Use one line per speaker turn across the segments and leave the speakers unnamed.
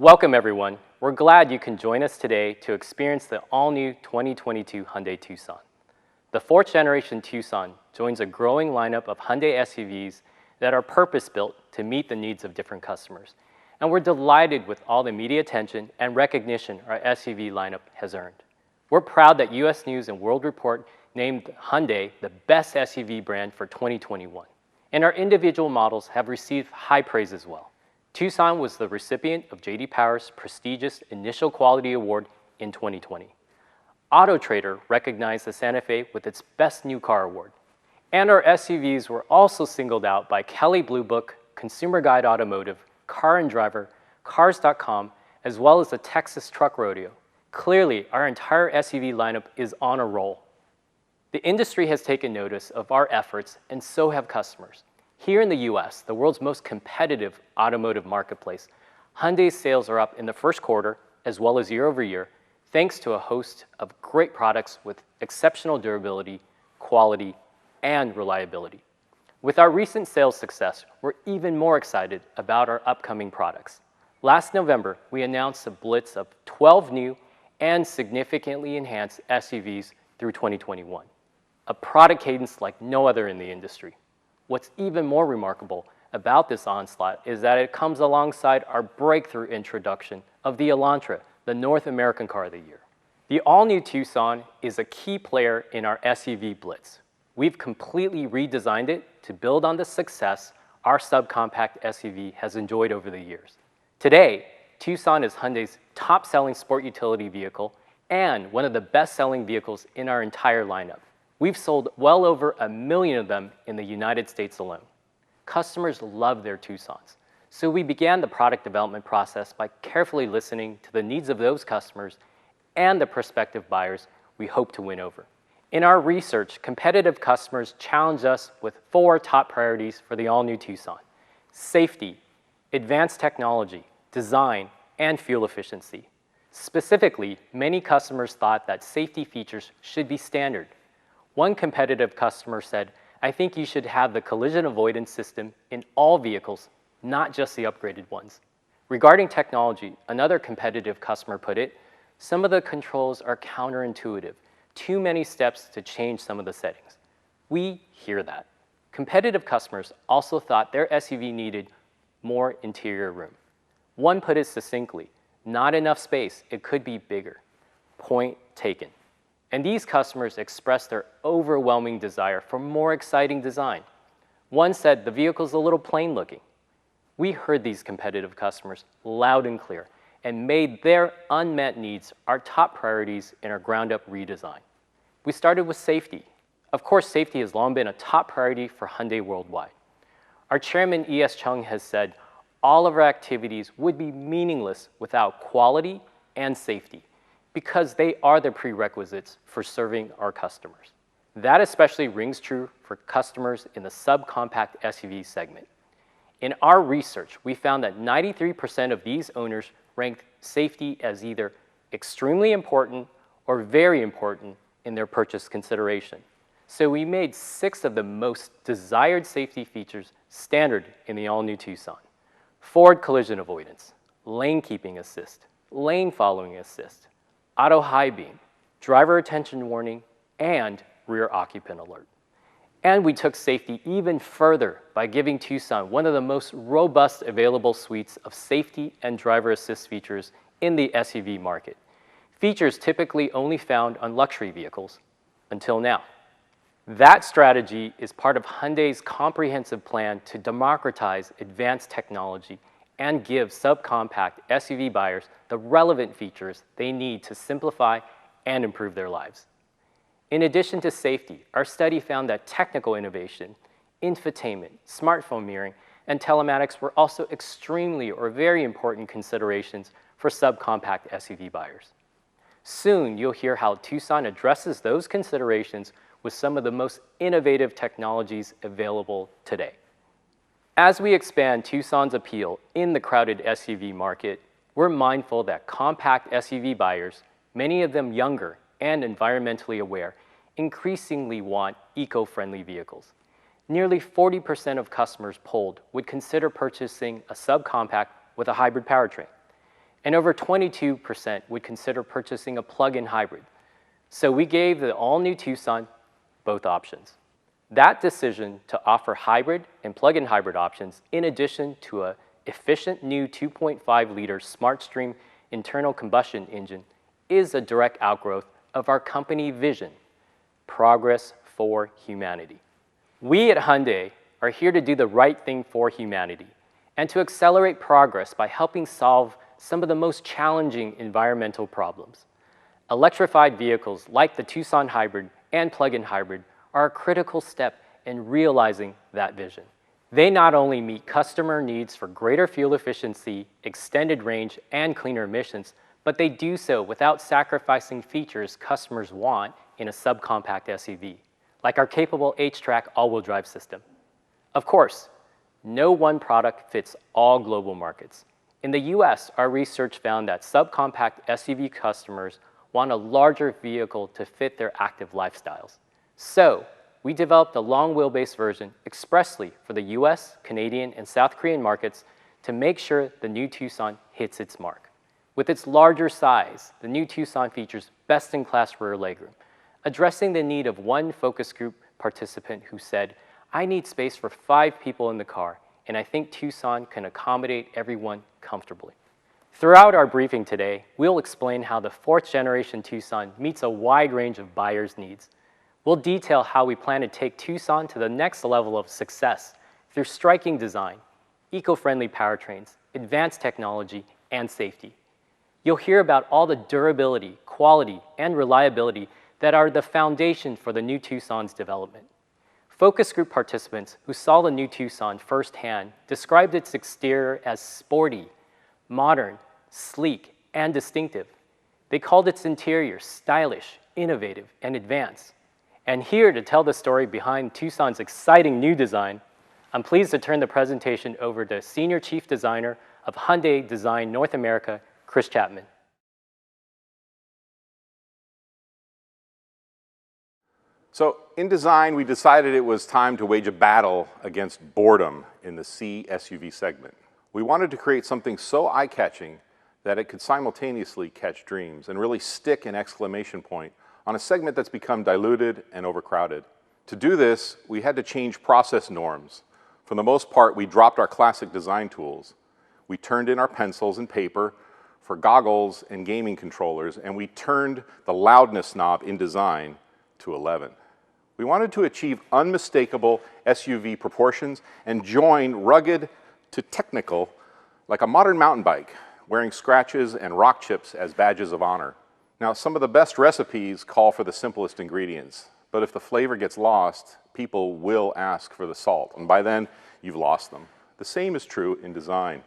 Welcome everyone. We're glad you can join us today to experience the all-new 2022 Hyundai Tucson. The fourth generation Tucson joins a growing lineup of Hyundai SUVs that are purpose-built to meet the needs of different customers. And we're delighted with all the media attention and recognition our SUV lineup has earned. We're proud that US News and World Report named Hyundai the best SUV brand for 2021. And our individual models have received high praise as well. Tucson was the recipient of J.D. Power's prestigious Initial Quality Award in 2020. Auto Trader recognized the Santa Fe with its Best New Car Award. And our SUVs were also singled out by Kelley Blue Book, Consumer Guide Automotive, Car and Driver, Cars.com, as well as the Texas Truck Rodeo. Clearly, our entire SUV lineup is on a roll. The industry has taken notice of our efforts, and so have customers. Here in the US, the world's most competitive automotive marketplace, Hyundai's sales are up in the first quarter as well as year over year, thanks to a host of great products with exceptional durability, quality, and reliability. With our recent sales success, we're even more excited about our upcoming products. Last November, we announced a blitz of 12 new and significantly enhanced SUVs through 2021, a product cadence like no other in the industry. What's even more remarkable about this onslaught is that it comes alongside our breakthrough introduction of the Elantra, the North American Car of the Year. The all-new Tucson is a key player in our SUV blitz. We've completely redesigned it to build on the success our subcompact SUV has enjoyed over the years. Today, Tucson is Hyundai's top-selling sport utility vehicle and one of the best-selling vehicles in our entire lineup. We've sold well over 1 million of them in the United States alone. Customers love their Tucsons, so we began the product development process by carefully listening to the needs of those customers and the prospective buyers we hope to win over. In our research, competitive customers challenged us with 4 top priorities for the all-new Tucson: safety, advanced technology, design, and fuel efficiency. Specifically, many customers thought that safety features should be standard. One competitive customer said, "I think you should have the collision avoidance system in all vehicles, not just the upgraded ones." Regarding technology, another competitive customer put it, "Some of the controls are counterintuitive, too many steps to change some of the settings." We hear that. Competitive customers also thought their SUV needed more interior room. One put it succinctly, "Not enough space, it could be bigger." Point taken. And these customers expressed their overwhelming desire for more exciting design. One said the vehicle's a little plain looking. We heard these competitive customers loud and clear and made their unmet needs our top priorities in our ground-up redesign. We started with safety. Of course, safety has long been a top priority for Hyundai worldwide. Our chairman, E.S. Chung, has said all of our activities would be meaningless without quality and safety, because they are the prerequisites for serving our customers. That especially rings true for customers in the subcompact SUV segment. In our research, we found that 93% of these owners ranked safety as either extremely important or very important in their purchase consideration. So we made 6 of the most desired safety features standard in the all-new Tucson: forward collision avoidance, lane keeping assist, lane following assist, auto high beam, driver attention warning, and rear occupant alert. And we took safety even further by giving Tucson one of the most robust available suites of safety and driver assist features in the SUV market, features typically only found on luxury vehicles until now. That strategy is part of Hyundai's comprehensive plan to democratize advanced technology and give subcompact SUV buyers the relevant features they need to simplify and improve their lives. In addition to safety, our study found that technical innovation, infotainment, smartphone mirroring, and telematics were also extremely or very important considerations for subcompact SUV buyers. Soon, you'll hear how Tucson addresses those considerations with some of the most innovative technologies available today. As we expand Tucson's appeal in the crowded SUV market, we're mindful that compact SUV buyers, many of them younger and environmentally aware, increasingly want eco-friendly vehicles. Nearly 40% of customers polled would consider purchasing a subcompact with a hybrid powertrain. and over 22% would consider purchasing a plug-in hybrid. So we gave the all-new Tucson both options. That decision to offer hybrid and plug-in hybrid options, in addition to an efficient new 2.5-liter SmartStream internal combustion engine, is a direct outgrowth of our company vision, progress for humanity. We at Hyundai are here to do the right thing for humanity and to accelerate progress by helping solve some of the most challenging environmental problems. Electrified vehicles like the Tucson hybrid and plug-in hybrid are a critical step in realizing that vision. They not only meet customer needs for greater fuel efficiency, extended range, and cleaner emissions, but they do so without sacrificing features customers want in a subcompact SUV, like our capable H-Track all-wheel drive system. Of course, no one product fits all global markets. In the US, our research found that subcompact SUV customers want a larger vehicle to fit their active lifestyles. So, we developed a long-wheelbase version expressly for the US, Canadian, and South Korean markets to make sure the new Tucson hits its mark. With its larger size, the new Tucson features best-in-class rear legroom, addressing the need of one focus group participant who said, "I need space for 5 people in the car, and I think Tucson can accommodate everyone comfortably." Throughout our briefing today, we'll explain how the 4th generation Tucson meets a wide range of buyers' needs. We'll detail how we plan to take Tucson to the next level of success through striking design, eco-friendly powertrains, advanced technology, and safety. You'll hear about all the durability, quality, and reliability that are the foundation for the new Tucson's development. Focus group participants who saw the new Tucson firsthand described its exterior as sporty, modern, sleek, and distinctive. They called its interior stylish, innovative, and advanced. And here to tell the story behind Tucson's exciting new design, I'm pleased to turn the presentation over to Senior Chief Designer of Hyundai Design North America, Chris Chapman.
So in design, we decided it was time to wage a battle against boredom in the C SUV segment. We wanted to create something so eye-catching that it could simultaneously catch dreams and really stick an exclamation point on a segment that's become diluted and overcrowded. To do this, we had to change process norms. For the most part, we dropped our classic design tools. We turned in our pencils and paper for goggles and gaming controllers, and we turned the loudness knob in design to 11. We wanted to achieve unmistakable SUV proportions and join rugged to technical like a modern mountain bike, wearing scratches and rock chips as badges of honor. Now, some of the best recipes call for the simplest ingredients, but if the flavor gets lost, people will ask for the salt, and by then, you've lost them. The same is true in design.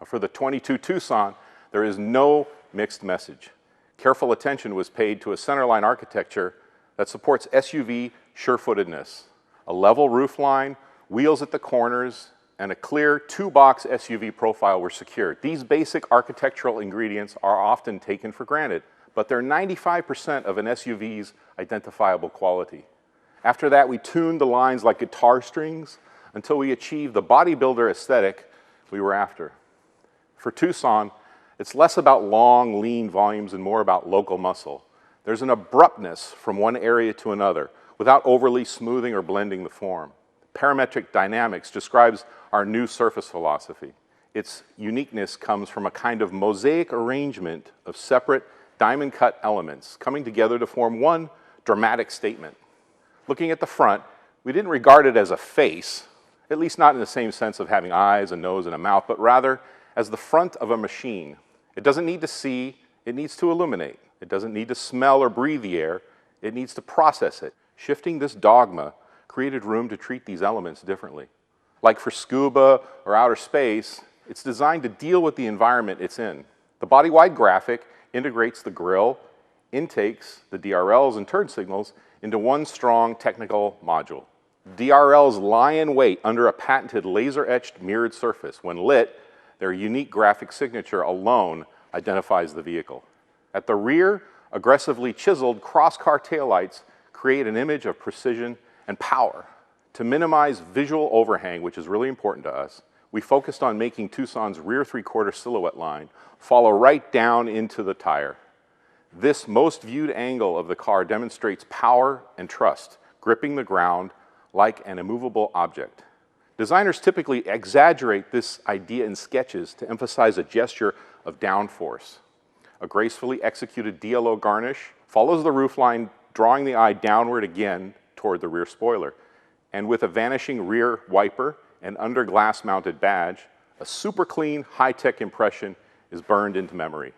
For the 22 Tucson, there is no mixed message. Careful attention was paid to a centerline architecture that supports SUV sure-footedness. A level roofline, wheels at the corners, and a clear 2-box SUV profile were secured. These basic architectural ingredients are often taken for granted, but they're 95% of an SUV's identifiable quality. After that, we tuned the lines like guitar strings until we achieved the bodybuilder aesthetic we were after. For Tucson, it's less about long, lean volumes and more about local muscle. There's an abruptness from one area to another without overly smoothing or blending the form. Parametric dynamics describes our new surface philosophy. Its uniqueness comes from a kind of mosaic arrangement of separate diamond-cut elements coming together to form one dramatic statement. Looking at the front, we didn't regard it as a face, at least not in the same sense of having eyes, a nose, and a mouth, but rather as the front of a machine. It doesn't need to see, it needs to illuminate. It doesn't need to smell or breathe the air, it needs to process it. Shifting this dogma created room to treat these elements differently. Like for scuba or outer space, it's designed to deal with the environment it's in. The body-wide graphic integrates the grille, intakes, the DRLs, and turn signals into one strong technical module. DRLs lie in wait under a patented laser-etched mirrored surface. When lit, their unique graphic signature alone identifies the vehicle. At the rear, aggressively chiseled cross-car taillights create an image of precision and power. To minimize visual overhang, which is really important to us, we focused on making Tucson's rear three-quarter silhouette line follow right down into the tire. This most viewed angle of the car demonstrates power and trust, gripping the ground like an immovable object. Designers typically exaggerate this idea in sketches to emphasize a gesture of downforce. A gracefully executed DLO garnish follows the roofline, drawing the eye downward again toward the rear spoiler. And with a vanishing rear wiper and under glass mounted badge, a super clean, high-tech impression is burned into memory.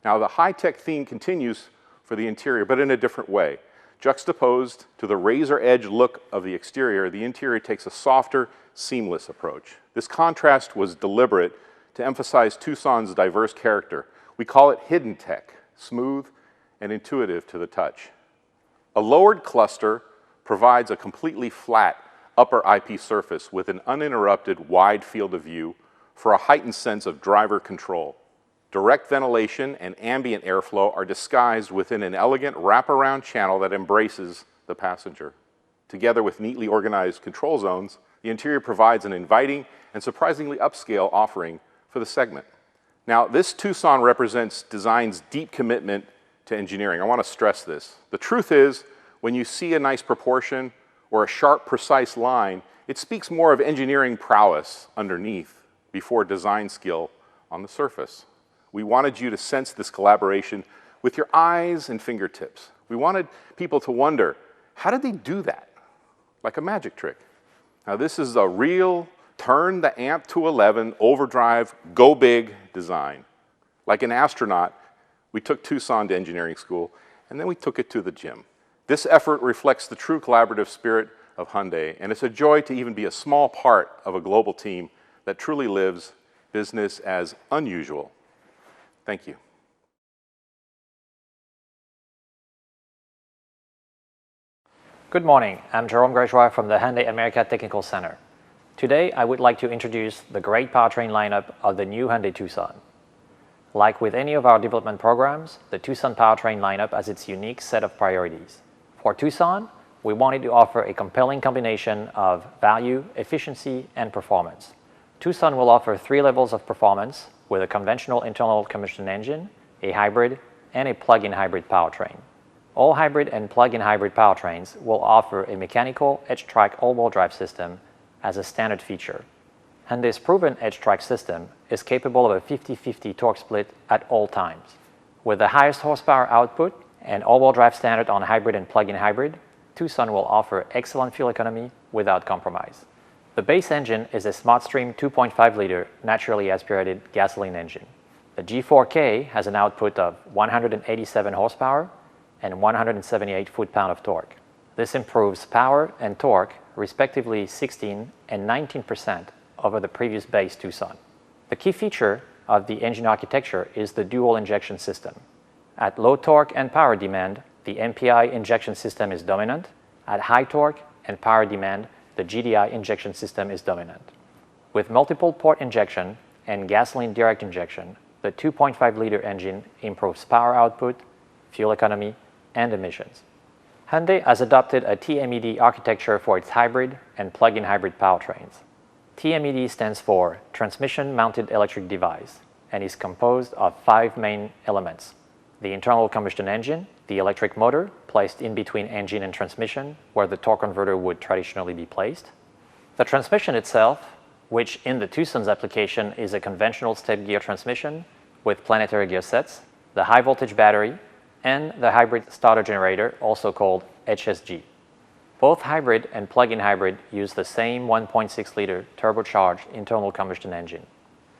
Now, the high-tech theme continues for the interior, but in a different way. Juxtaposed to the razor-edge look of the exterior, the interior takes a softer, seamless approach. This contrast was deliberate to emphasize Tucson's diverse character. We call it hidden tech, smooth and intuitive to the touch. A lowered cluster provides a completely flat upper eyepiece surface with an uninterrupted wide field of view for a heightened sense of driver control. Direct ventilation and ambient airflow are disguised within an elegant wraparound channel that embraces the passenger. Together with neatly organized control zones, the interior provides an inviting and surprisingly upscale offering for the segment. Now, this Tucson represents design's deep commitment to engineering. I want to stress this. The truth is, when you see a nice proportion or a sharp, precise line, it speaks more of engineering prowess underneath before design skill on the surface. We wanted you to sense this collaboration with your eyes and fingertips. We wanted people to wonder, how did they do that? Like a magic trick. Now, this is a real turn the amp to 11 overdrive, go big design. Like an astronaut, we took Tucson to engineering school, and then we took it to the gym. This effort reflects the true collaborative spirit of Hyundai, and it's a joy to even be a small part of a global team that truly lives business as unusual. Thank you.
Good morning, I'm Jerome Grégoire from the Hyundai America Technical Center. Today, I would like to introduce the great powertrain lineup of the new Hyundai Tucson. Like with any of our development programs, the Tucson powertrain lineup has its unique set of priorities. For Tucson, we wanted to offer a compelling combination of value, efficiency, and performance. Tucson will offer 3 levels of performance with a conventional internal combustion engine, a hybrid, and a plug-in hybrid powertrain. All hybrid and plug-in hybrid powertrains will offer a mechanical H-Track all-wheel drive system as a standard feature. Hyundai's proven H-Track system is capable of a 50-50 torque split at all times. With the highest horsepower output and all-wheel drive standard on hybrid and plug-in hybrid, Tucson will offer excellent fuel economy without compromise. The base engine is a SmartStream 2.5-liter naturally aspirated gasoline engine. The G4K has an output of 187 horsepower and 178 foot-pound of torque. This improves power and torque respectively 16 and 19% over the previous base Tucson. The key feature of the engine architecture is the dual injection system. At low torque and power demand, the MPI injection system is dominant. At high torque and power demand, the GDI injection system is dominant. With multiple port injection and gasoline direct injection, the 2.5-liter engine improves power output, fuel economy, and emissions. Hyundai has adopted a TMED architecture for its hybrid and plug-in hybrid powertrains. TMED stands for Transmission Mounted Electric Device and is composed of 5 main elements: the internal combustion engine, the electric motor placed in between engine and transmission where the torque converter would traditionally be placed, the transmission itself, which in the Tucson's application is a conventional step gear transmission with planetary gear sets, the high voltage battery, and the hybrid starter generator, also called HSG. Both hybrid and plug-in hybrid use the same 1.6-liter turbocharged internal combustion engine.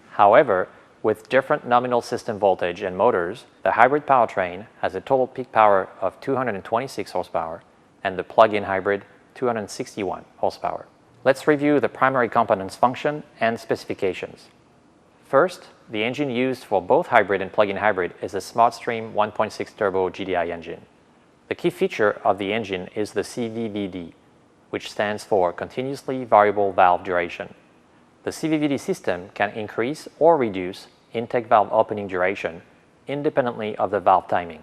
However, with different nominal system voltage and motors, the hybrid powertrain has a total peak power of 226 horsepower and the plug-in hybrid 261 horsepower. Let's review the primary components function and specifications. First, the engine used for both hybrid and plug-in hybrid is a SmartStream 1.6 turbo GDI engine. The key feature of the engine is the CVVD, which stands for Continuously Variable Valve Duration. The CVVD system can increase or reduce intake valve opening duration independently of the valve timing.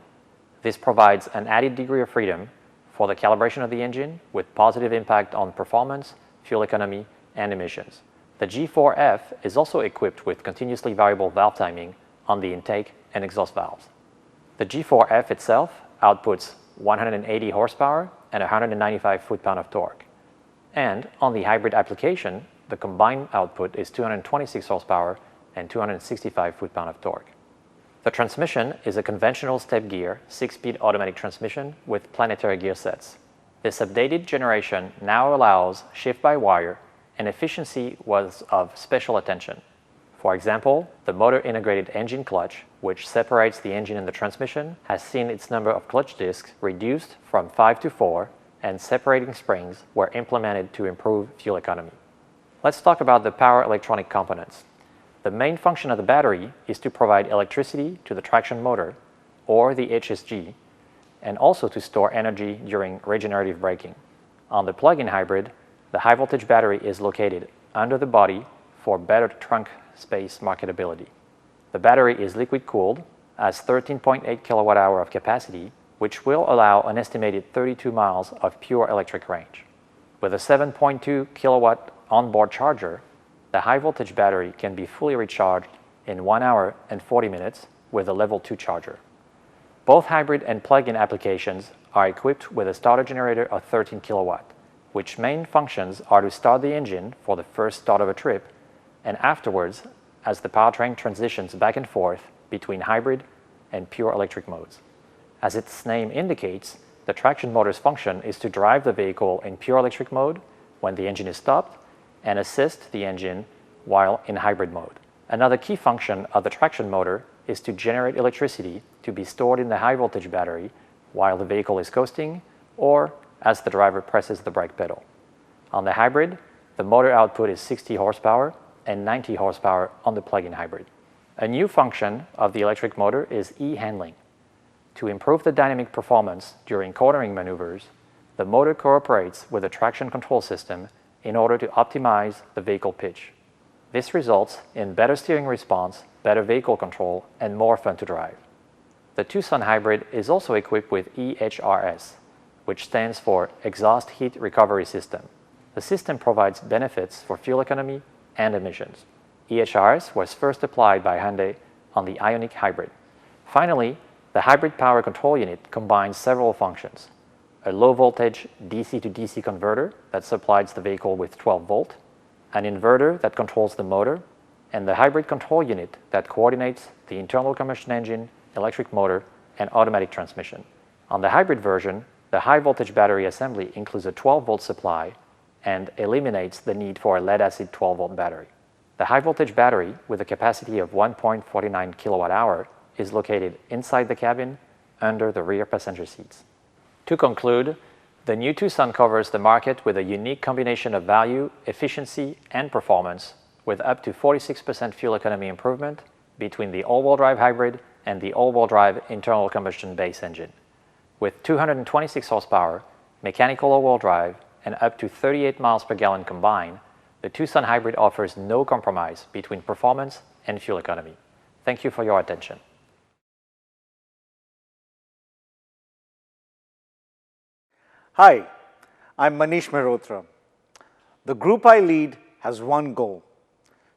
This provides an added degree of freedom for the calibration of the engine with positive impact on performance, fuel economy, and emissions. The G4F is also equipped with continuously variable valve timing on the intake and exhaust valves. The G4F itself outputs 180 horsepower and 195 foot-pound of torque. And on the hybrid application, the combined output is 226 horsepower and 265 foot-pound of torque. The transmission is a conventional step-gear, 6-speed automatic transmission with planetary gear sets. This updated generation now allows shift-by-wire, and efficiency was of special attention. For example, the motor-integrated engine clutch, which separates the engine and the transmission, has seen its number of clutch discs reduced from 5 to 4, and separating springs were implemented to improve fuel economy. Let's talk about the power electronic components. The main function of the battery is to provide electricity to the traction motor, or the HSG, and also to store energy during regenerative braking. On the plug-in hybrid, the high-voltage battery is located under the body for better trunk space marketability. The battery is liquid-cooled, has 13.8 kilowatt-hour of capacity, which will allow an estimated 32 miles of pure electric range. With a 7.2 kilowatt onboard charger, the high-voltage battery can be fully recharged in 1 hour and 40 minutes with a level 2 charger. Both hybrid and plug-in applications are equipped with a starter generator of 13 kilowatt, which main functions are to start the engine for the first start of a trip, and afterwards as the powertrain transitions back and forth between hybrid and pure electric modes. As its name indicates, the traction motor's function is to drive the vehicle in pure electric mode when the engine is stopped and assist the engine while in hybrid mode. Another key function of the traction motor is to generate electricity to be stored in the high-voltage battery while the vehicle is coasting or as the driver presses the brake pedal. On the hybrid, the motor output is 60 horsepower and 90 horsepower on the plug-in hybrid. A new function of the electric motor is e-handling. To improve the dynamic performance during cornering maneuvers, the motor cooperates with the traction control system in order to optimize the vehicle pitch. This results in better steering response, better vehicle control, and more fun to drive. The Tucson hybrid is also equipped with EHRS, which stands for Exhaust Heat Recovery System. The system provides benefits for fuel economy and emissions. EHRS was first applied by Hyundai on the Ioniq hybrid. Finally, the hybrid power control unit combines several functions: a low-voltage DC to DC converter that supplies the vehicle with 12 volt, an inverter that controls the motor, and the hybrid control unit that coordinates the internal combustion engine, electric motor, and automatic transmission. On the hybrid version, the high-voltage battery assembly includes a 12-volt supply and eliminates the need for a lead-acid 12-volt battery. The high-voltage battery, with a capacity of 1.49 kilowatt-hour, is located inside the cabin under the rear passenger seats. To conclude, the new Tucson covers the market with a unique combination of value, efficiency, and performance, with up to 46% fuel economy improvement between the all-wheel drive hybrid and the all-wheel drive internal combustion base engine. With 226 horsepower, mechanical all-wheel drive, and up to 38 miles per gallon combined, the Tucson hybrid offers no compromise between performance and fuel economy. Thank you for your attention.
Hi, I'm Manish Mehrotra. The group I lead has one goal: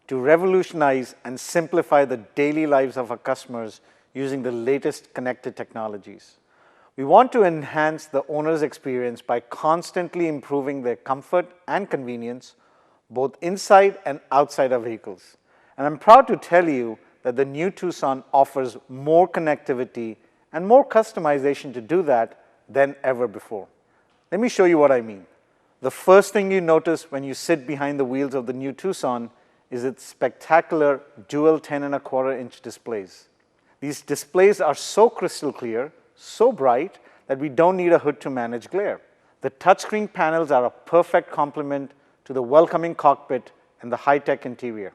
to revolutionize and simplify the daily lives of our customers using the latest connected technologies. We want to enhance the owner's experience by constantly improving their comfort and convenience, both inside and outside of vehicles. And I'm proud to tell you that the new Tucson offers more connectivity and more customization to do that than ever before. Let me show you what I mean. The first thing you notice when you sit behind the wheels of the new Tucson is its spectacular dual 10.25-inch displays. These displays are so crystal clear, so bright, that we don't need a hood to manage glare. The touchscreen panels are a perfect complement to the welcoming cockpit and the high-tech interior.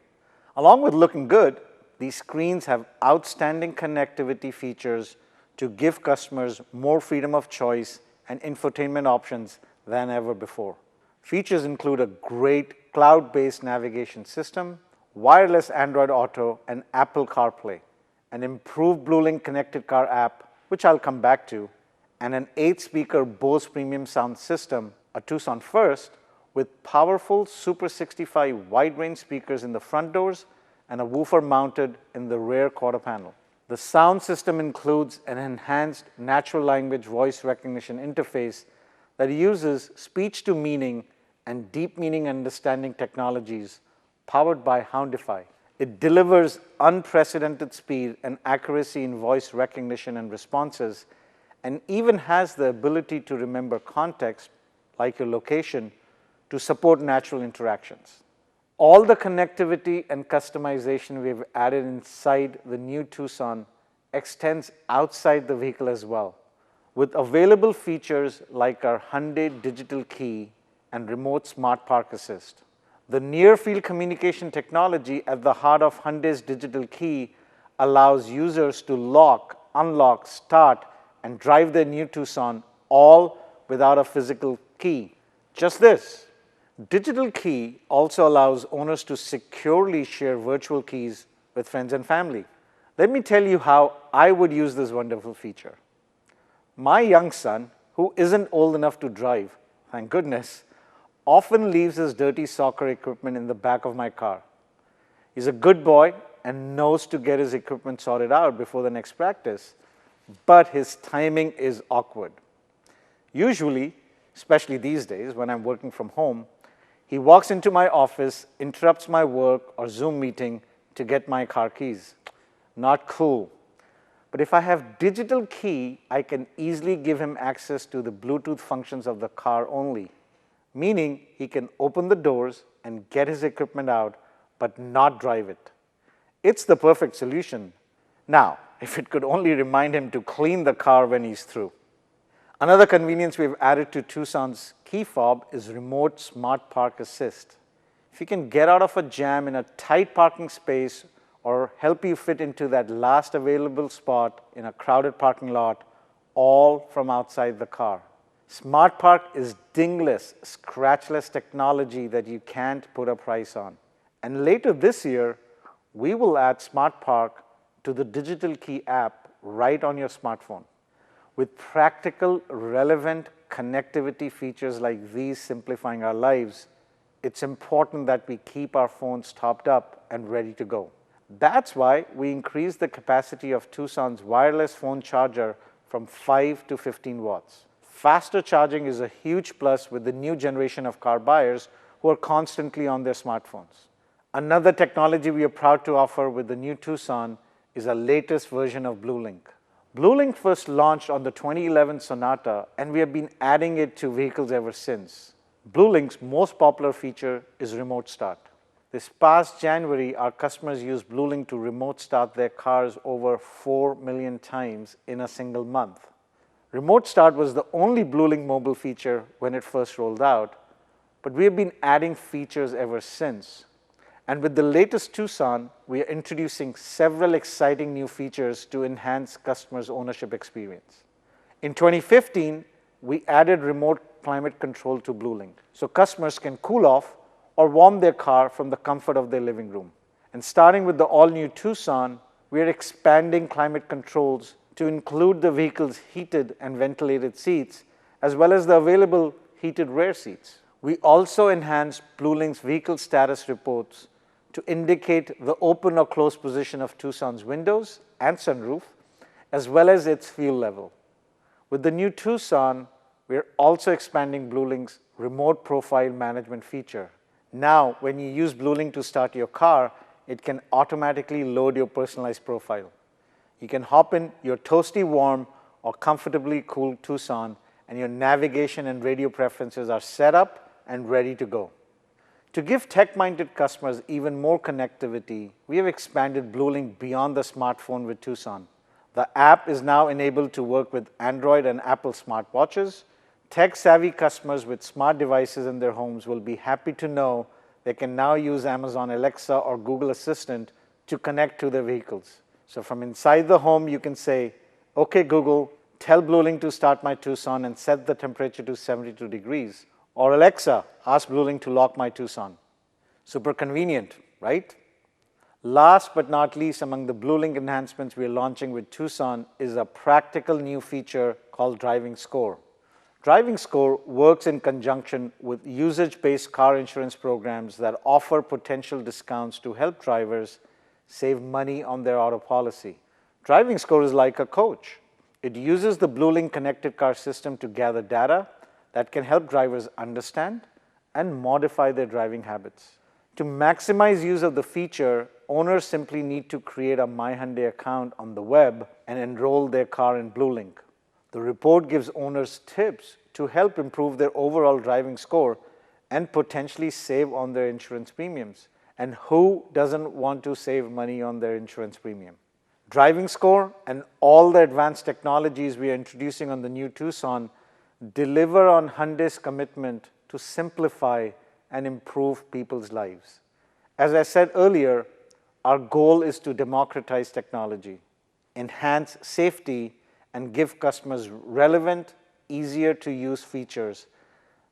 Along with looking good, these screens have outstanding connectivity features to give customers more freedom of choice and infotainment options than ever before. Features include a great cloud-based navigation system, wireless Android Auto and Apple CarPlay, an improved BlueLink connected car app, which I'll come back to, and an 8-speaker Bose premium sound system, a Tucson first, with powerful Super 65 wide-range speakers in the front doors and a woofer mounted in the rear quarter panel. The sound system includes an enhanced natural language voice recognition interface that uses speech-to-meaning and deep meaning understanding technologies powered by Hyundai. It delivers unprecedented speed and accuracy in voice recognition and responses, and even has the ability to remember context, like your location, to support natural interactions. All the connectivity and customization we've added inside the new Tucson extends outside the vehicle as well, with available features like our Hyundai digital key and remote smart park assist. The near-field communication technology at the heart of Hyundai's digital key allows users to lock, unlock, start, and drive their new Tucson all without a physical key. Just this. Digital key also allows owners to securely share virtual keys with friends and family. Let me tell you how I would use this wonderful feature. My young son, who isn't old enough to drive, thank goodness, often leaves his dirty soccer equipment in the back of my car. He's a good boy and knows to get his equipment sorted out before the next practice, but his timing is awkward. Usually, especially these days when I'm working from home, he walks into my office, interrupts my work or Zoom meeting to get my car keys. Not cool. But if I have digital key, I can easily give him access to the Bluetooth functions of the car only, meaning he can open the doors and get his equipment out, but not drive it. It's the perfect solution. Now, if it could only remind him to clean the car when he's through. Another convenience we've added to Tucson's key fob is remote smart park assist. If you can get out of a jam in a tight parking space or help you fit into that last available spot in a crowded parking lot, all from outside the car. Smart Park is dingless, scratchless technology that you can't put a price on. And later this year, we will add Smart Park to the digital key app right on your smartphone. With practical, relevant connectivity features like these simplifying our lives, it's important that we keep our phones topped up and ready to go. That's why we increased the capacity of Tucson's wireless phone charger from 5 to 15 watts. Faster charging is a huge plus with the new generation of car buyers who are constantly on their smartphones. Another technology we are proud to offer with the new Tucson is our latest version of BlueLink. BlueLink first launched on the 2011 Sonata, and we have been adding it to vehicles ever since. BlueLink's most popular feature is remote start. This past January, our customers used BlueLink to remote start their cars over 4 million times in a single month. Remote start was the only BlueLink mobile feature when it first rolled out, but we have been adding features ever since. And with the latest Tucson, we are introducing several exciting new features to enhance customers' ownership experience. In 2015, we added remote climate control to BlueLink, so customers can cool off or warm their car from the comfort of their living room. And starting with the all-new Tucson, we are expanding climate controls to include the vehicle's heated and ventilated seats, as well as the available heated rear seats. We also enhanced BlueLink's vehicle status reports to indicate the open or closed position of Tucson's windows and sunroof, as well as its fuel level. With the new Tucson, we are also expanding BlueLink's remote profile management feature. Now, when you use BlueLink to start your car, it can automatically load your personalized profile. You can hop in your toasty warm or comfortably cool Tucson, and your navigation and radio preferences are set up and ready to go. To give tech-minded customers even more connectivity, we have expanded BlueLink beyond the smartphone with Tucson. The app is now enabled to work with Android and Apple smartwatches. Tech-savvy customers with smart devices in their homes will be happy to know they can now use Amazon Alexa or Google Assistant to connect to their vehicles. So from inside the home, you can say, "Okay, Google, tell BlueLink to start my Tucson and set the temperature to 72 degrees. Or Alexa, ask BlueLink to lock my Tucson." Super convenient, right? Last but not least, among the BlueLink enhancements we are launching with Tucson is a practical new feature called Driving Score. Driving Score works in conjunction with usage-based car insurance programs that offer potential discounts to help drivers save money on their auto policy. Driving Score is like a coach. It uses the BlueLink connected car system to gather data that can help drivers understand and modify their driving habits. To maximize use of the feature, owners simply need to create a My Hyundai account on the web and enroll their car in BlueLink. The report gives owners tips to help improve their overall driving score and potentially save on their insurance premiums. And who doesn't want to save money on their insurance premium? Driving Score and all the advanced technologies we are introducing on the new Tucson deliver on Hyundai's commitment to simplify and improve people's lives. As I said earlier, our goal is to democratize technology, enhance safety, and give customers relevant, easier to use features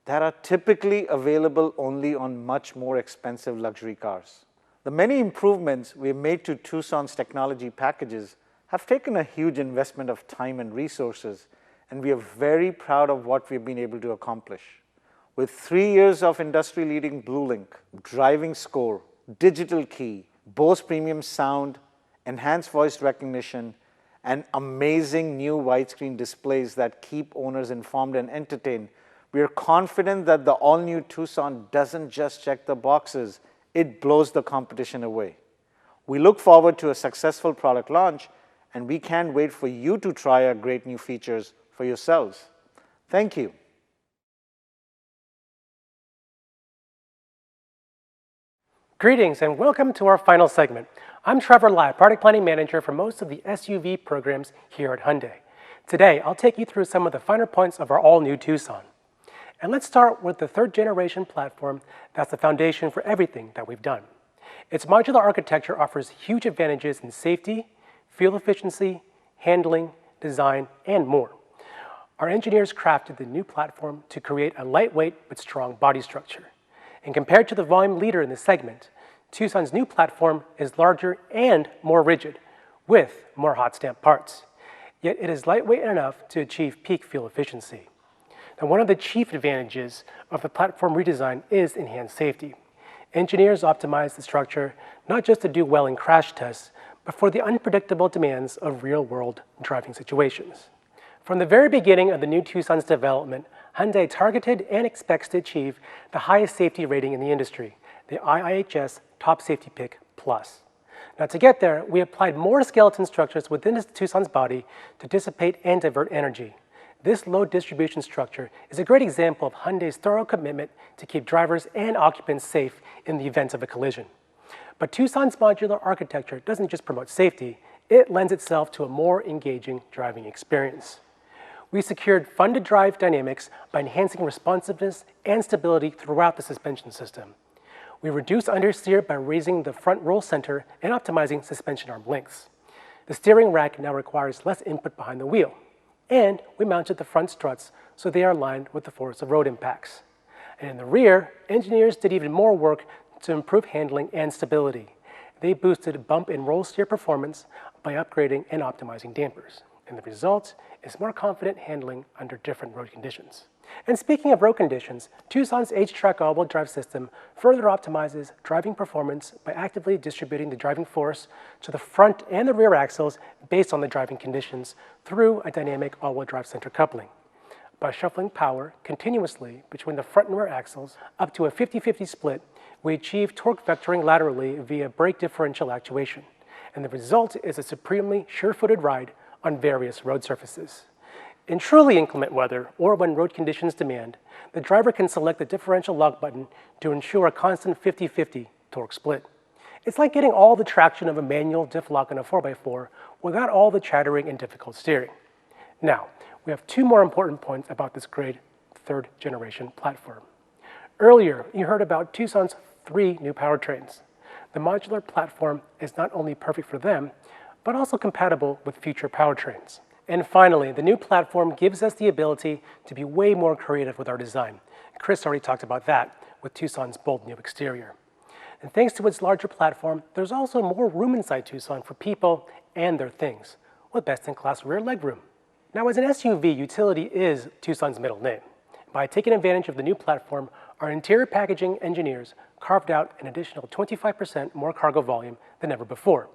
that are typically available only on much more expensive luxury cars. The many improvements we've made to Tucson's technology packages have taken a huge investment of time and resources, and we are very proud of what we've been able to accomplish. With 3 years of industry-leading BlueLink, Driving Score, Digital Key, Bose Premium Sound, enhanced voice recognition, and amazing new widescreen displays that keep owners informed and entertained, we are confident that the all-new Tucson doesn't just check the boxes, it blows the competition away. We look forward to a successful product launch, and we can't wait for you to try our great new features for yourselves. Thank you.
Greetings and welcome to our final segment. I'm Trevor Lai, Product Planning Manager for most of the SUV programs here at Hyundai. Today, I'll take you through some of the finer points of our all-new Tucson. And let's start with the third generation platform that's the foundation for everything that we've done. Its modular architecture offers huge advantages in safety, fuel efficiency, handling, design, and more. Our engineers crafted the new platform to create a lightweight but strong body structure. And compared to the volume leader in the segment, Tucson's new platform is larger and more rigid, with more hot stamp parts. Yet it is lightweight enough to achieve peak fuel efficiency. Now, one of the chief advantages of the platform redesign is enhanced safety. Engineers optimize the structure not just to do well in crash tests, but for the unpredictable demands of real-world driving situations. From the very beginning of the new Tucson's development, Hyundai targeted and expects to achieve the highest safety rating in the industry, the IIHS Top Safety Pick Plus. Now, to get there, we applied more skeleton structures within Tucson's body to dissipate and divert energy. This load distribution structure is a great example of Hyundai's thorough commitment to keep drivers and occupants safe in the event of a collision. But Tucson's modular architecture doesn't just promote safety, it lends itself to a more engaging driving experience. We secured fun-to-drive dynamics by enhancing responsiveness and stability throughout the suspension system. We reduced understeer by raising the front roll center and optimizing suspension arm lengths. The steering rack now requires less input behind the wheel. And we mounted the front struts so they are aligned with the force of road impacts. And in the rear, engineers did even more work to improve handling and stability. They boosted bump and roll steer performance by upgrading and optimizing dampers. And the result is more confident handling under different road conditions. And speaking of road conditions, Tucson's H-Track all-wheel drive system further optimizes driving performance by actively distributing the driving force to the front and the rear axles based on the driving conditions through a dynamic all-wheel drive center coupling. By shuffling power continuously between the front and rear axles up to a 50-50 split, we achieve torque vectoring laterally via brake differential actuation. And the result is a supremely sure-footed ride on various road surfaces. In truly inclement weather, or when road conditions demand, the driver can select the differential lock button to ensure a constant 50-50 torque split. It's like getting all the traction of a manual diff lock in a 4x4 without all the chattering and difficult steering. Now, we have two more important points about this great third-generation platform. Earlier, you heard about Tucson's 3 new powertrains. The modular platform is not only perfect for them, but also compatible with future powertrains. And finally, the new platform gives us the ability to be way more creative with our design. Chris already talked about that with Tucson's bold new exterior. And thanks to its larger platform, there's also more room inside Tucson for people and their things, with best-in-class rear legroom. Now, as an SUV, utility is Tucson's middle name. By taking advantage of the new platform, our interior packaging engineers carved out an additional 25% more cargo volume than ever before.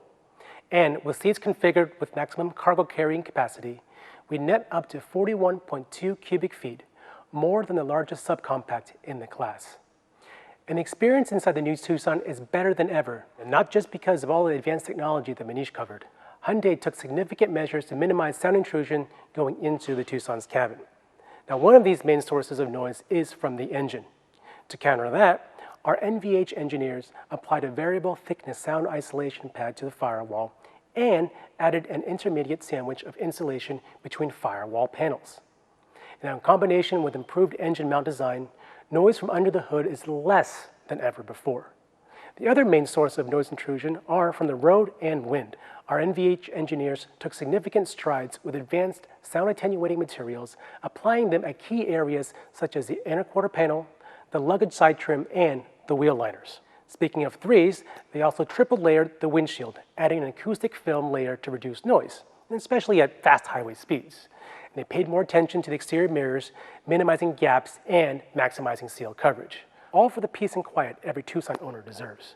And with seats configured with maximum cargo carrying capacity, we net up to 41.2 cubic feet, more than the largest subcompact in the class. And the experience inside the new Tucson is better than ever, and not just because of all the advanced technology that Manish covered. Hyundai took significant measures to minimize sound intrusion going into the Tucson's cabin. Now, one of these main sources of noise is from the engine. To counter that, our NVH engineers applied a variable thickness sound isolation pad to the firewall and added an intermediate sandwich of insulation between firewall panels. Now, in combination with improved engine mount design, noise from under the hood is less than ever before. The other main source of noise intrusion are from the road and wind. Our NVH engineers took significant strides with advanced sound attenuating materials, applying them at key areas such as the inner quarter panel, the luggage side trim, and the wheel liners. Speaking of threes, they also triple layered the windshield, adding an acoustic film layer to reduce noise, especially at fast highway speeds. And they paid more attention to the exterior mirrors, minimizing gaps and maximizing seal coverage, all for the peace and quiet every Tucson owner deserves.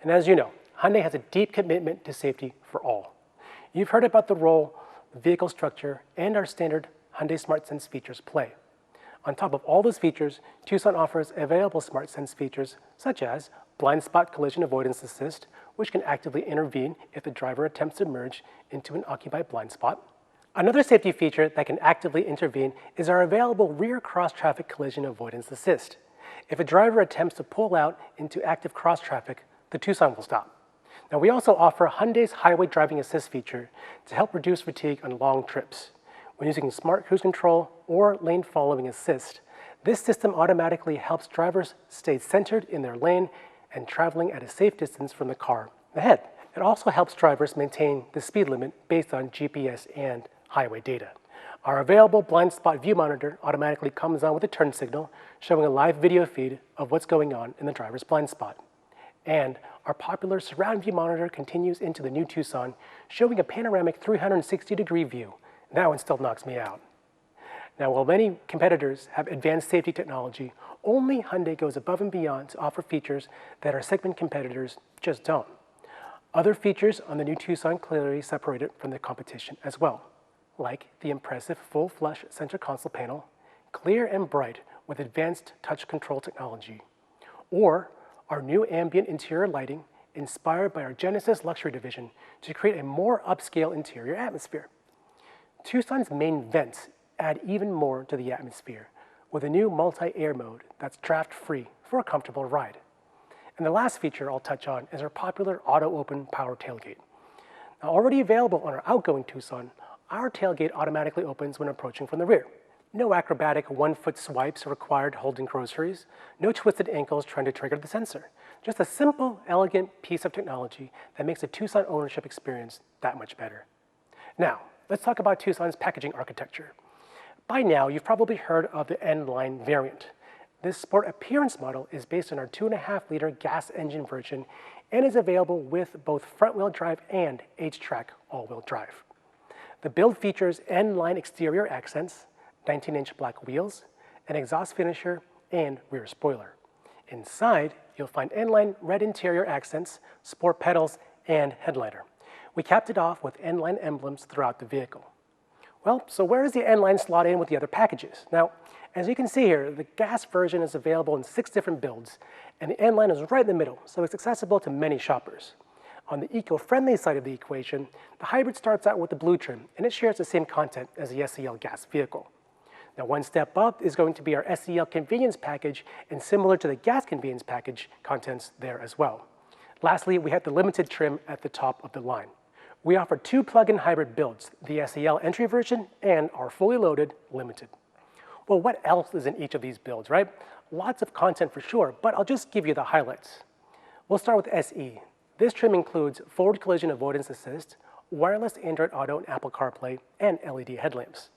And as you know, Hyundai has a deep commitment to safety for all. You've heard about the role the vehicle structure and our standard Hyundai SmartSense features play. On top of all those features, Tucson offers available SmartSense features such as blind spot collision avoidance assist, which can actively intervene if the driver attempts to merge into an occupied blind spot. Another safety feature that can actively intervene is our available rear cross-traffic collision avoidance assist. If a driver attempts to pull out into active cross-traffic, the Tucson will stop. Now, we also offer Hyundai's Highway Driving Assist feature to help reduce fatigue on long trips. When using Smart Cruise Control or Lane Following Assist, this system automatically helps drivers stay centered in their lane and traveling at a safe distance from the car ahead. It also helps drivers maintain the speed limit based on GPS and highway data. Our available blind spot view monitor automatically comes on with a turn signal, showing a live video feed of what's going on in the driver's blind spot. And our popular surround view monitor continues into the new Tucson, showing a panoramic 360-degree view. That one still knocks me out. Now, while many competitors have advanced safety technology, only Hyundai goes above and beyond to offer features that our segment competitors just don't. Other features on the new Tucson clearly separate it from the competition as well, like the impressive full flush center console panel, clear and bright with advanced touch control technology, or our new ambient interior lighting inspired by our Genesis luxury division to create a more upscale interior atmosphere. Tucson's main vents add even more to the atmosphere with a new multi-air mode that's draft-free for a comfortable ride. And the last feature I'll touch on is our popular auto-open power tailgate. Now, already available on our outgoing Tucson, our tailgate automatically opens when approaching from the rear. No acrobatic one-foot swipes are required holding groceries, no twisted ankles trying to trigger the sensor. Just a simple, elegant piece of technology that makes the Tucson ownership experience that much better. Now, let's talk about Tucson's packaging architecture. By now, you've probably heard of the N-Line variant. This sport appearance model is based on our 2.5-liter gas engine version and is available with both front-wheel drive and H-Track all-wheel drive. The build features N-Line exterior accents, 19-inch black wheels, an exhaust finisher, and rear spoiler. Inside, you'll find N-Line red interior accents, sport pedals, and headliner. We capped it off with N-Line emblems throughout the vehicle. Well, so where does the N-Line slot in with the other packages? Now, as you can see here, the gas version is available in 6 different builds, and the N-Line is right in the middle, so it's accessible to many shoppers. On the eco-friendly side of the equation, the hybrid starts out with the blue trim, and it shares the same content as the SEL gas vehicle. Now, one step up is going to be our SEL convenience package, and similar to the gas convenience package, contents there as well. Lastly, we have the limited trim at the top of the line. We offer 2 plug-in hybrid builds, the SEL entry version and our fully loaded limited. Well, what else is in each of these builds, right? Lots of content for sure, but I'll just give you the highlights. We'll start with SE. This trim includes forward collision avoidance assist, wireless Android Auto and Apple CarPlay, and LED headlamps.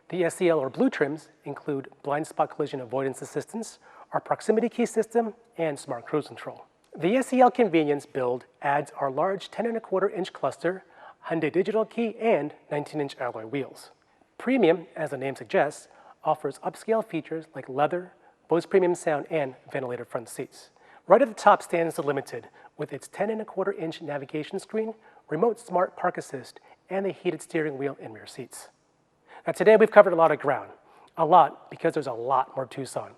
The SEL or blue trims include blind spot collision avoidance assistance, our proximity key system, and smart cruise control. The SEL convenience build adds our large 10.25-inch cluster, Hyundai digital key, and 19-inch alloy wheels. Premium, as the name suggests, offers upscale features like leather, Bose premium sound, and ventilated front seats. Right at the top stands the Limited, with its 10.25-inch navigation screen, remote smart park assist, and the heated steering wheel and rear seats. Now today we've covered a lot of ground. A lot because there's a lot more Tucson.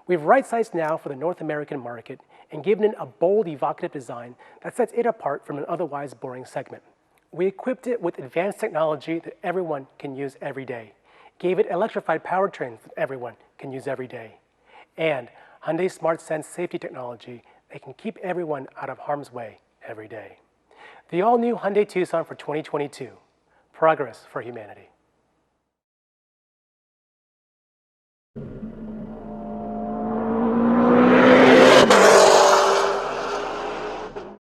We've right-sized now for the North American market and given it a bold, evocative design that sets it apart from an otherwise boring segment. We equipped it with advanced technology that everyone can use every day, gave it electrified powertrains that everyone can use every day, and Hyundai Smart Sense safety technology that can keep everyone out of harm's way every day. The all-new Hyundai Tucson for 2022. Progress for humanity.